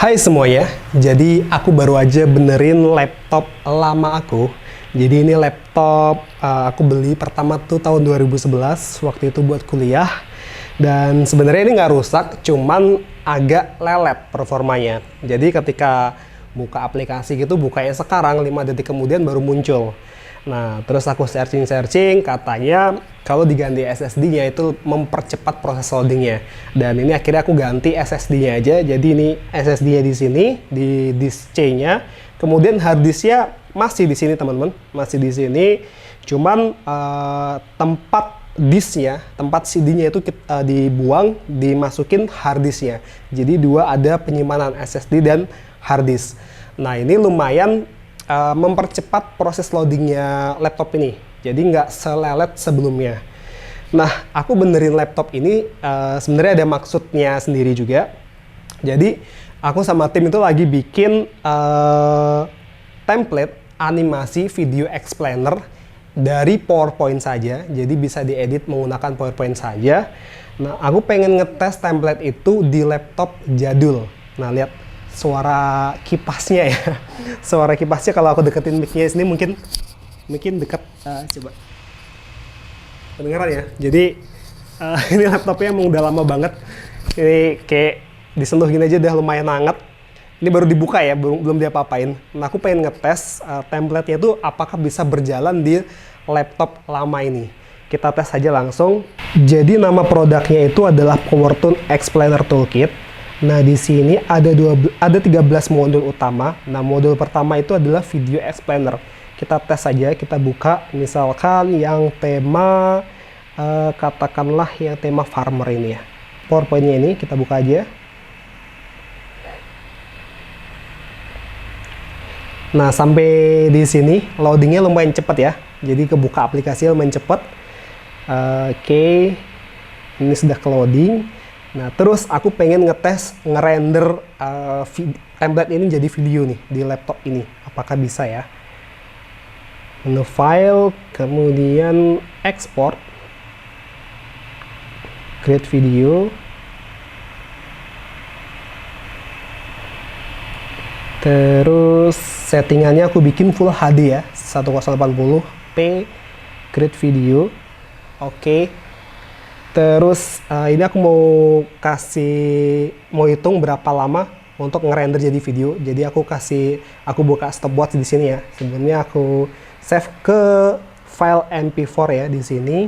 Hai semuanya, jadi aku baru aja benerin laptop lama aku. Jadi ini laptop aku beli pertama tuh tahun 2011, waktu itu buat kuliah. Dan sebenarnya ini nggak rusak, cuman agak lelet performanya. Jadi ketika buka aplikasi gitu, bukanya sekarang, 5 detik kemudian baru muncul. Nah, terus aku searching-searching, katanya kalau diganti SSD-nya itu mempercepat proses loadingnya. Dan ini akhirnya aku ganti SSD-nya aja. Jadi ini SSD-nya di sini, di disk C-nya. Kemudian hard disk-nya masih di sini, teman-teman. Masih di sini. Cuman tempat disknya, tempat CD-nya itu dibuang, dimasukin hard disk-nya. Jadi dua ada penyimpanan SSD dan hard disk. Nah, ini lumayan mempercepat proses loadingnya laptop ini, jadi nggak selelet sebelumnya. Nah, aku benerin laptop ini sebenarnya ada maksudnya sendiri juga. Jadi aku sama tim itu lagi bikin template animasi video explainer dari PowerPoint saja, jadi bisa diedit menggunakan PowerPoint saja. Nah, aku pengen ngetes template itu di laptop jadul. Nah, lihat suara kipasnya ya. Suara kipasnya kalau aku deketin mic-nya sini mungkin dekat, coba kedengeran ya. Jadi ini laptopnya emang udah lama banget. Ini kayak disentuh gini aja udah lumayan hangat. Ini baru dibuka ya, belum diapa-apain. Nah, aku pengen ngetes template-nya itu apakah bisa berjalan di laptop lama ini. Kita tes aja langsung. Jadi nama produknya itu adalah PowerToon Explainer Toolkit. Nah, di sini ada 13 modul utama. Nah, modul pertama itu adalah video explainer. Kita tes saja, kita buka. Misalkan yang tema, katakanlah yang tema farmer ini ya. PowerPoint-nya ini kita buka aja. Nah, sampai di sini loadingnya lumayan cepat ya. Jadi kebuka aplikasinya lumayan cepat. Oke, ini sudah ke loading. Nah, terus aku pengen ngetes ngerender template ini jadi video nih di laptop ini. Apakah bisa ya? Menu file, kemudian export, create video. Terus settingannya aku bikin Full HD ya, 1080p, create video. Oke. Terus ini aku mau hitung berapa lama untuk ngerender jadi video. Jadi aku buka stopwatch di sini ya. Sebelumnya aku save ke file MP4 ya di sini.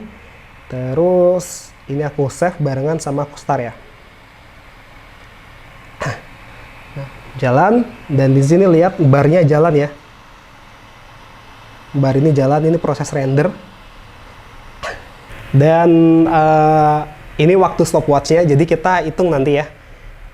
Terus ini aku save barengan sama aku start ya. Nah, jalan, dan di sini lihat barnya jalan ya. Bar ini jalan, ini proses render. Dan ini waktu stopwatch-nya, jadi kita hitung nanti ya,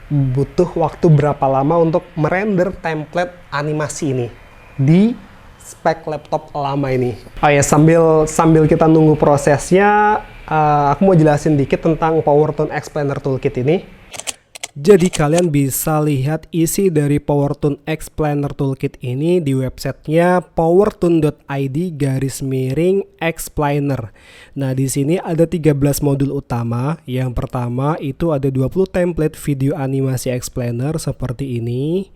butuh waktu berapa lama untuk merender template animasi ini di spek laptop lama ini. Oh ya, sambil kita nunggu prosesnya, aku mau jelasin dikit tentang PowerToon Explainer Toolkit ini. Jadi kalian bisa lihat isi dari PowerToon Explainer Toolkit ini di websitenya powertoon.id/explainer. Nah, di sini ada 13 modul utama. Yang pertama itu ada 20 template video animasi explainer seperti ini.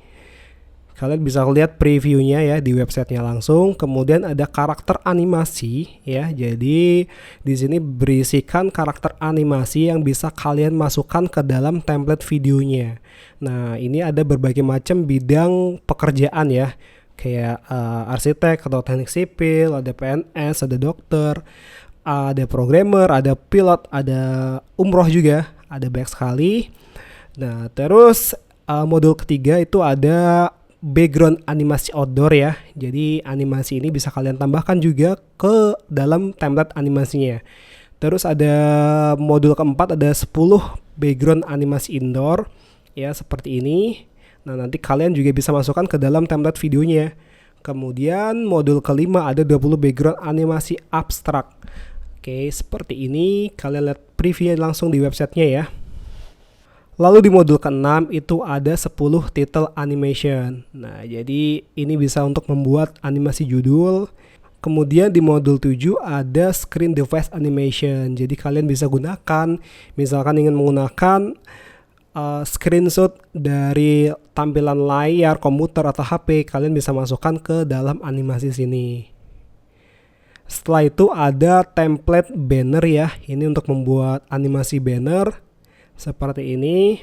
Kalian bisa lihat previewnya ya di websitenya langsung. Kemudian ada karakter animasi ya. Jadi di sini berisikan karakter animasi yang bisa kalian masukkan ke dalam template videonya. Nah, ini ada berbagai macam bidang pekerjaan ya. Kayak arsitek atau teknik sipil, ada PNS, ada dokter, ada programmer, ada pilot, ada umroh juga. Ada banyak sekali. Nah, terus modul ketiga itu ada background animasi outdoor ya. Jadi animasi ini bisa kalian tambahkan juga ke dalam template animasinya. Terus ada modul keempat, ada 10 background animasi indoor ya, seperti ini. Nah, nanti kalian juga bisa masukkan ke dalam template videonya. Kemudian modul kelima ada 20 background animasi abstrak. Oke, seperti ini. Kalian lihat previewnya langsung di websitenya ya. Lalu di modul ke-6 itu ada 10 title animation. Nah, jadi ini bisa untuk membuat animasi judul. Kemudian di modul 7 ada screen device animation. Jadi kalian bisa gunakan, misalkan ingin menggunakan screenshot dari tampilan layar, komputer, atau HP, kalian bisa masukkan ke dalam animasi sini. Setelah itu ada template banner ya. Ini untuk membuat animasi banner seperti ini.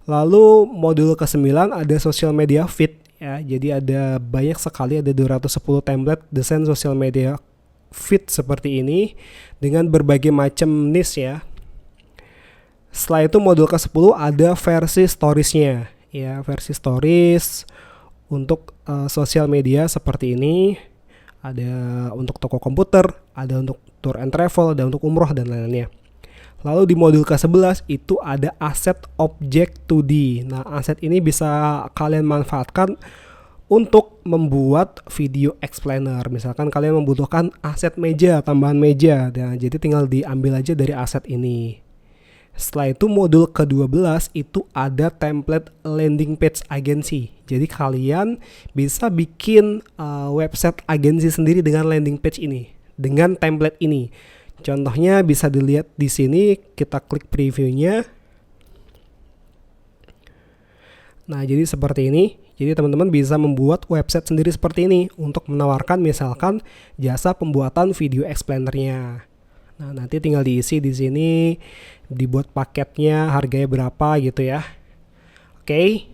Lalu modul ke-9 ada social media feed ya. Jadi ada banyak sekali, ada 210 template desain social media feed seperti ini dengan berbagai macam niche ya. Setelah itu modul ke-10 ada versi storiesnya ya, versi stories untuk sosial media seperti ini. Ada untuk toko komputer, ada untuk tour and travel, ada untuk umroh dan lain-lainnya. Lalu di modul ke-11 itu ada aset object 2D. Nah, aset ini bisa kalian manfaatkan untuk membuat video explainer. Misalkan kalian membutuhkan aset meja, tambahan meja. Nah, jadi tinggal diambil aja dari aset ini. Setelah itu modul ke-12 itu ada template landing page agensi. Jadi kalian bisa bikin website agensi sendiri dengan landing page ini, dengan template ini. Contohnya bisa dilihat di sini, kita klik previewnya. Nah, jadi seperti ini. Jadi teman-teman bisa membuat website sendiri seperti ini untuk menawarkan misalkan jasa pembuatan video explainernya. Nah, nanti tinggal diisi di sini, dibuat paketnya, harganya berapa gitu ya. Oke.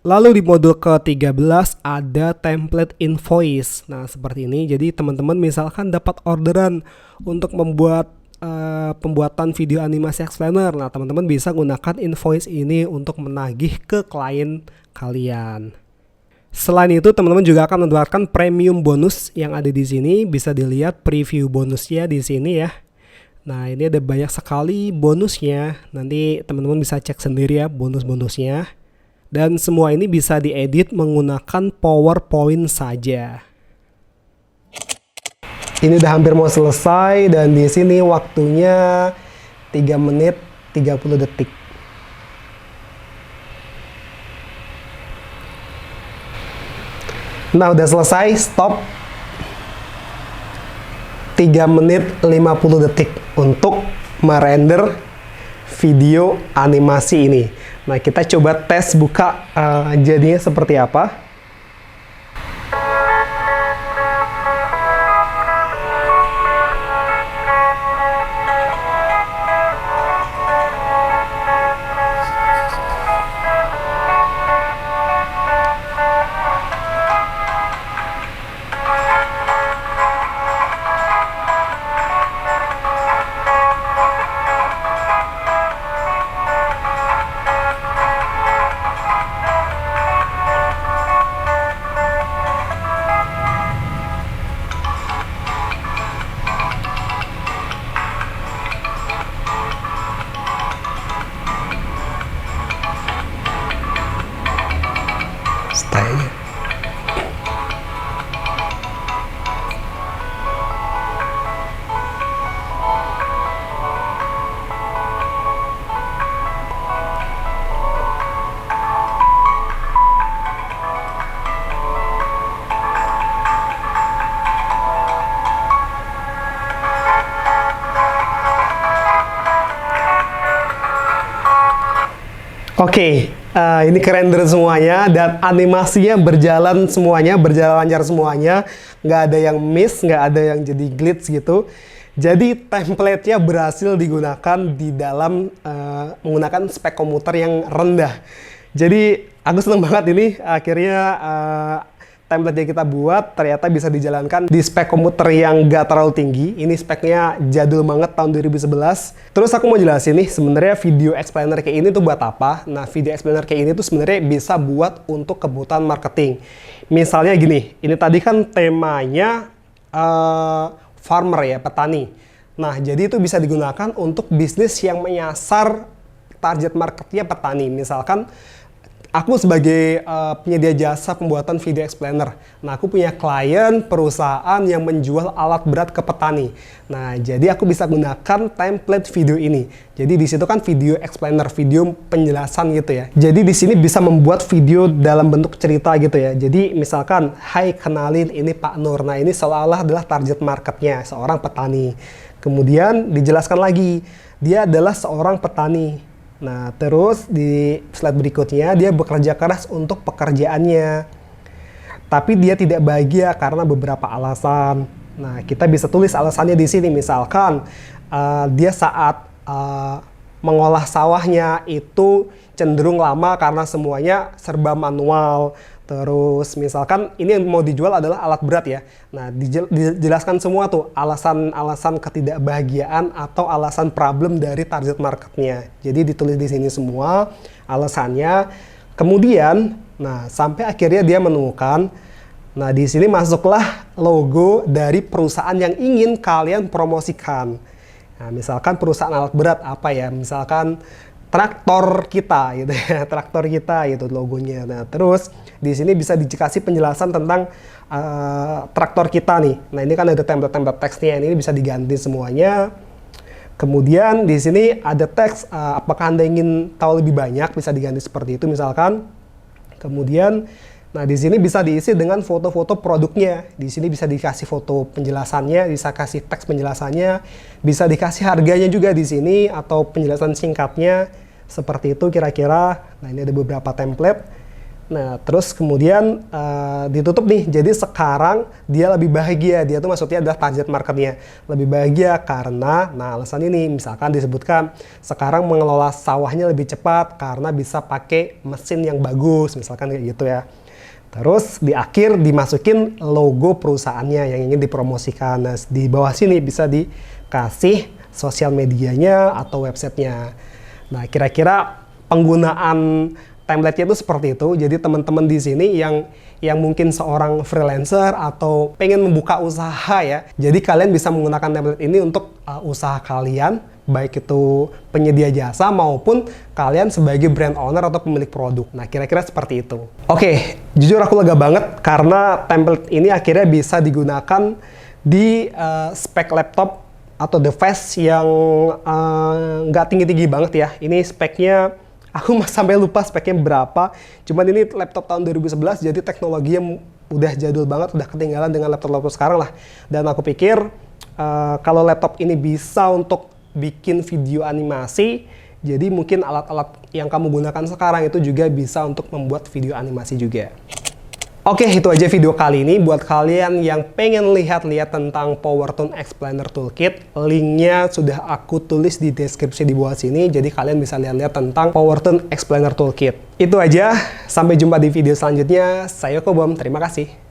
Lalu di modul ke-13 ada template invoice. Nah, seperti ini. Jadi teman-teman misalkan dapat orderan untuk membuat pembuatan video animasi explainer. Nah, teman-teman bisa gunakan invoice ini untuk menagih ke klien kalian. Selain itu, teman-teman juga akan mendapatkan premium bonus yang ada di sini. Bisa dilihat preview bonusnya di sini ya. Nah, ini ada banyak sekali bonusnya. Nanti teman-teman bisa cek sendiri ya bonus-bonusnya. Dan semua ini bisa diedit menggunakan PowerPoint saja. Ini udah hampir mau selesai dan di sini waktunya 3 menit 30 detik. Nah, udah selesai, stop. 3 menit 50 detik untuk merender video animasi ini. Nah, kita coba tes buka jadinya seperti apa. Style. Oke, ini kerender semuanya dan animasinya berjalan semuanya, berjalan lancar semuanya, nggak ada yang miss, nggak ada yang jadi glitch gitu. Jadi template-nya berhasil digunakan di dalam menggunakan spek komputer yang rendah. Jadi aku seneng banget ini akhirnya template yang kita buat ternyata bisa dijalankan di spek komputer yang gak terlalu tinggi. Ini speknya jadul banget tahun 2011. Terus aku mau jelasin nih sebenarnya video explainer kayak ini tuh buat apa. Nah, video explainer kayak ini tuh sebenarnya bisa buat untuk kebutuhan marketing. Misalnya gini, ini tadi kan temanya farmer ya, petani. Nah, jadi itu bisa digunakan untuk bisnis yang menyasar target marketnya petani. Misalkan aku sebagai penyedia jasa pembuatan video explainer. Nah, aku punya klien perusahaan yang menjual alat berat ke petani. Nah, jadi aku bisa gunakan template video ini. Jadi di situ kan video explainer, video penjelasan gitu ya. Jadi di sini bisa membuat video dalam bentuk cerita gitu ya. Jadi misalkan, hai kenalin ini Pak Nur. Nah, ini seolah-olah adalah target marketnya, seorang petani. Kemudian dijelaskan lagi, dia adalah seorang petani. Nah, terus di slide berikutnya dia bekerja keras untuk pekerjaannya. Tapi dia tidak bahagia karena beberapa alasan. Nah, kita bisa tulis alasannya di sini. Misalkan dia saat mengolah sawahnya itu cenderung lama karena semuanya serba manual. Terus misalkan ini yang mau dijual adalah alat berat ya. Nah, dijelaskan semua tuh alasan-alasan ketidakbahagiaan atau alasan problem dari target marketnya. Jadi ditulis di sini semua alasannya. Kemudian, nah sampai akhirnya dia menemukan. Nah, di sini masuklah logo dari perusahaan yang ingin kalian promosikan. Nah, misalkan perusahaan alat berat apa ya? Misalkan traktor kita gitu ya, traktor kita gitu logonya. Nah, terus di sini bisa dikasih penjelasan tentang traktor kita nih. Nah, ini kan ada template-template teksnya, ini bisa diganti semuanya. Kemudian di sini ada teks apakah Anda ingin tahu lebih banyak, bisa diganti seperti itu misalkan. Kemudian nah, di sini bisa diisi dengan foto-foto produknya. Di sini bisa dikasih foto penjelasannya, bisa kasih teks penjelasannya, bisa dikasih harganya juga di sini atau penjelasan singkatnya. Seperti itu kira-kira. Nah, ini ada beberapa template. Nah, terus kemudian ditutup nih. Jadi sekarang dia lebih bahagia. Dia tuh maksudnya adalah target marketnya. Lebih bahagia karena, nah alasan ini misalkan disebutkan sekarang mengelola sawahnya lebih cepat karena bisa pakai mesin yang bagus. Misalkan kayak gitu ya. Terus di akhir dimasukin logo perusahaannya yang ingin dipromosikan. Nah, di bawah sini bisa dikasih sosial medianya atau websitenya. Nah, kira-kira penggunaan template-nya itu seperti itu. Jadi teman-teman di sini yang mungkin seorang freelancer atau pengen membuka usaha ya. Jadi kalian bisa menggunakan template ini untuk usaha kalian, baik itu penyedia jasa maupun kalian sebagai brand owner atau pemilik produk. Nah, kira-kira seperti itu. Oke, jujur aku lega banget karena template ini akhirnya bisa digunakan di spek laptop atau device yang nggak tinggi-tinggi banget ya. Ini speknya, aku sampai lupa speknya berapa. Cuman ini laptop tahun 2011, jadi teknologinya udah jadul banget, udah ketinggalan dengan laptop-laptop sekarang lah. Dan aku pikir kalau laptop ini bisa untuk bikin video animasi, jadi mungkin alat-alat yang kamu gunakan sekarang itu juga bisa untuk membuat video animasi juga. Oke, itu aja video kali ini. Buat kalian yang pengen lihat-lihat tentang PowerToon Explainer Toolkit, linknya sudah aku tulis di deskripsi di bawah sini, jadi kalian bisa lihat-lihat tentang PowerToon Explainer Toolkit. Itu aja, sampai jumpa di video selanjutnya. Saya Kobom, terima kasih.